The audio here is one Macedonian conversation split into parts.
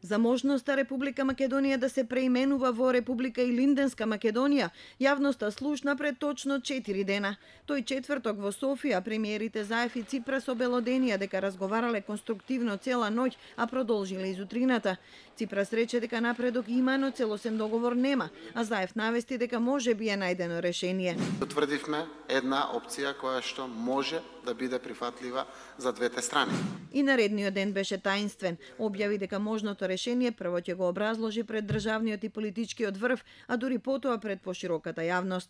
За можноста Република Македонија да се преименува во Република Илинденска Македонија, јавноста слушна пред точно 4 дена. Тој четврток во Софија премиерите Заев и Ципрас обелоденија дека разговарале конструктивно цела ноќ, а продолжиле и зутрината. Ципрас рече дека напредок има, но целосен договор нема, а Заев навести дека може би е најдено решение. Утврдивме една опција која што може да биде прифатлива за двете страни. И наредниот ден беше таинствен. Објави дека можното решение прво ќе го образложи пред државниот и политичкиот врв, а дури потоа пред пошироката јавност.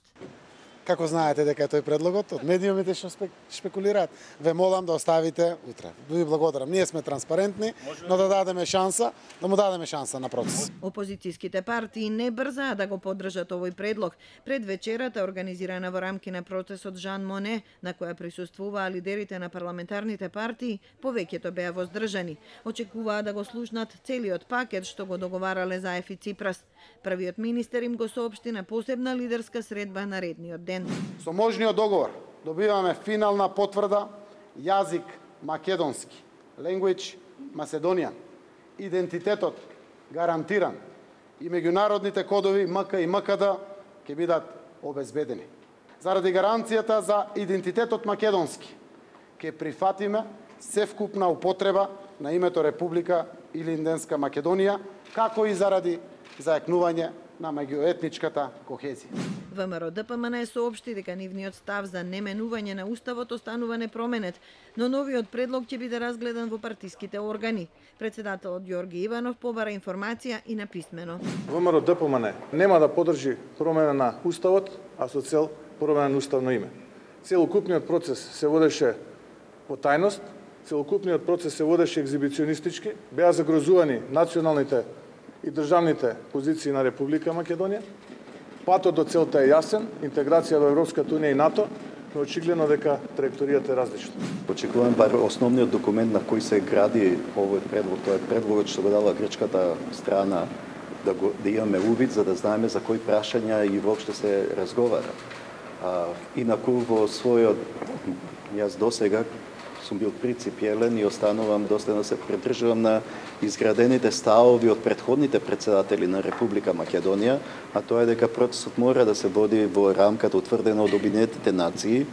Како знаете дека е тој предлогот, од медиумите што шпекулираат, ве молам да оставите утре. Ви благодарам. Ние сме транспарентни, но да дадеме шанса, на процес. Опозицијските партии не брзаа да го поддржат овој предлог. Пред вечерата, организирана во рамки на процесот Жан Моне, на која присуствуваа лидерите на парламентарните партии, повеќето беа воздржани. Очекуваа да го слушнат целиот пакет што го договарале Заев и Ципрас. Првиот министер им го соопшти на посебна лидерска средба наредниот ден. Со можниот договор добиваме финална потврда јазик македонски, language Macedonian, идентитетот гарантиран и меѓународните кодови МК и МКД ќе бидат обезбедени. Заради гаранцијата за идентитетот македонски ќе прифатиме севкупна употреба на името Република Илинденска Македонија, како и заради зајакнување на меѓуетничката кохезија. ВМРО ДПМН соопшти дека нивниот став за неменување на уставот останува непроменет, но новиот предлог ќе биде разгледан во партиските органи. Председателот Ѓорги Иванов побара информација и на писмено. ВМРО ДПМН нема да поддржи промена на уставот, а со цел промена на уставно име. Целокупниот процес се водеше по тајност, целокупниот процес се водеше екзибиционистички, беа загрозувани националните и државните позиции на Република Македонија. Патот до целта е јасен, интеграција во Европската унија и НАТО, но очигледно дека траекторијата е различна. Очекувам бар основниот документ на кој се гради овој предлог, тоа е предлогот што го дала грчката страна, да имаме увид за да знаеме за кои прашања и воопшто се разговара. Инаку во својот, јас досега сум бил принципиелен и останувам доследно се придржувам на изградените ставови од претходните председатели на Република Македонија, а тоа е дека процесот мора да се води во рамката утврдена од Обединетите нации.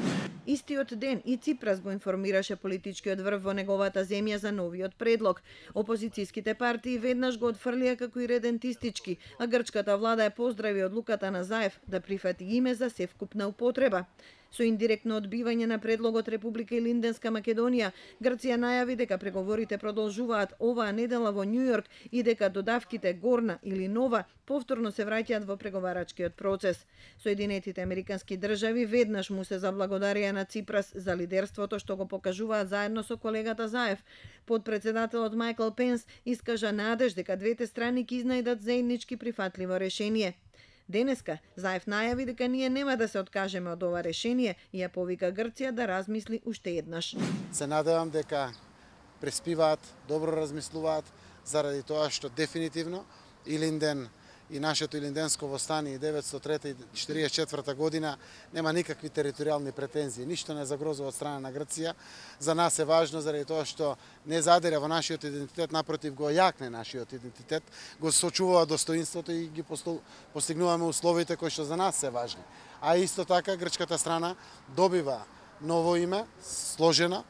Истиот ден и Ципрас го информираше политичкиот врв во неговата земја за новиот предлог. Опозицијските партии веднаш го отфрлија како иредентистички, а грчката влада ја поздрави одлуката на Заев да прифати име за севкупна употреба. Со индиректно одбивање на предлогот Република Илинденска Македонија, Грција најави дека преговорите продолжуваат оваа недела во Њујорк и дека додавките горна или нова повторно се враќаат во преговарачкиот процес. Соединетите американски држави веднаш му се заблагодарија на Ципрас за лидерството што го покажуваат заедно со колегата Заев. Подпредседателот Майкл Пенс искажа надеж дека двете страни ќе изнајдат заеднички прифатливо решение. Денеска Заев најави дека ние нема да се откажеме од ова решение и ја повика Грција да размисли уште еднаш. Се надевам дека преспиваат, добро размислуваат, заради тоа што дефинитивно Илинден и нашето Илинденско востание 1903-1944 година нема никакви територијални претензии, ништо не загрозува од страна на Грција. За нас е важно заради тоа што не задира во нашиот идентитет, напротив го јакне нашиот идентитет, го сочувува достоинството и ги постигнуваме условите кои што за нас се важни. А исто така грчката страна добива ново име, сложена,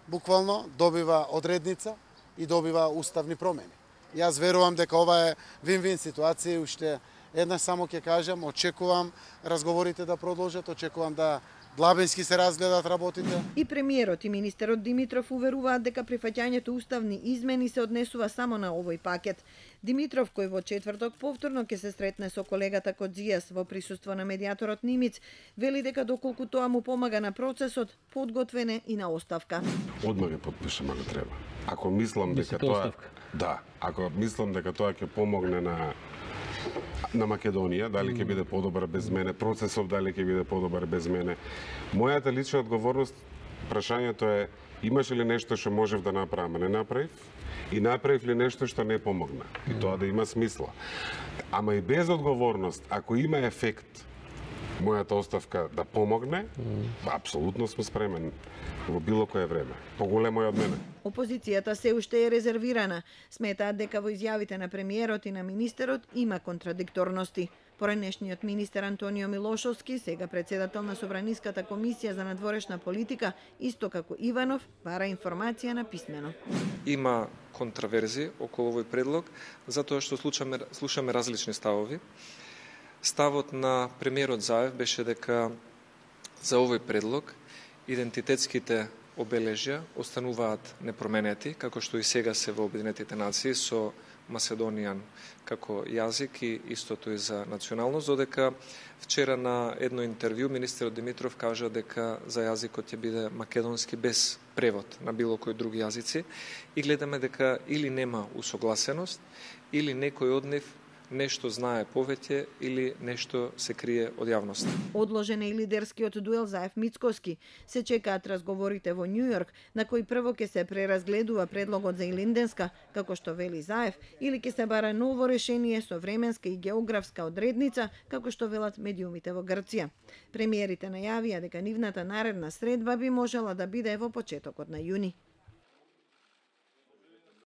буквално добива одредница и добива уставни промени. Јас верувам дека ова е вин-вин ситуација и уште еднаш само ќе кажам, очекувам разговорите да продолжат, очекувам да длабински се разгледат работите. И премиерот и министерот Димитров уверуваат дека прифаќањето уставни измени се однесува само на овој пакет. Димитров, кој во четврток повторно ќе се сретне со колегата Кодзијас во присуство на медијаторот Нимиц, вели дека доколку тоа му помага на процесот, подготвен е и на оставка. Одма ќе потпишам ако треба. Ако мислам дека тоа ако мислам дека тоа ќе помогне на Македонија, дали ќе биде подобар без мене, процесов дали ќе биде подобар без мене. Мојата лична одговорност, прашањето е имаше ли нешто што можев да направам, не направив, и направив ли нешто што не помогна. И тоа да има смисла. Ама и без одговорност, ако има ефект, мојата оставка да помогне, апсолутно сум спремен во било кое време. Поголемо е од мене. Опозицијата се уште е резервирана. Сметаат дека во изјавите на премиерот и на министерот има контрадикторности. Поранешниот министер Антонио Милошовски, сега председател на Собраниската комисија за надворешна политика, исто како Иванов, бара информација на писмено. Има контраверзии околу овој предлог, затоа што слушаме различни ставови. Ставот на премиерот Заев беше дека за овој предлог идентитетските обележја остануваат непроменети, како што и сега се во Обединетите нации со Macedonian како јазик и истото и за националност, додека вчера на едно интервју министерот Димитров кажа дека за јазикот ќе биде македонски без превод на било кој други јазици и гледаме дека или нема усогласеност, или некој од нив нешто знае повеќе или нешто се крие од јавноста. Одложен е и лидерскиот дуел Заев-Мицкоски. Се чекаат разговорите во Њујорк, на кои прво ќе се преразгледува предлогот за Илинденска, како што вели Заев, или ќе се бара ново решение со временска и географска одредница, како што велат медиумите во Грција. Премиерите најавија дека нивната наредна средба би можела да биде во почетокот на јуни.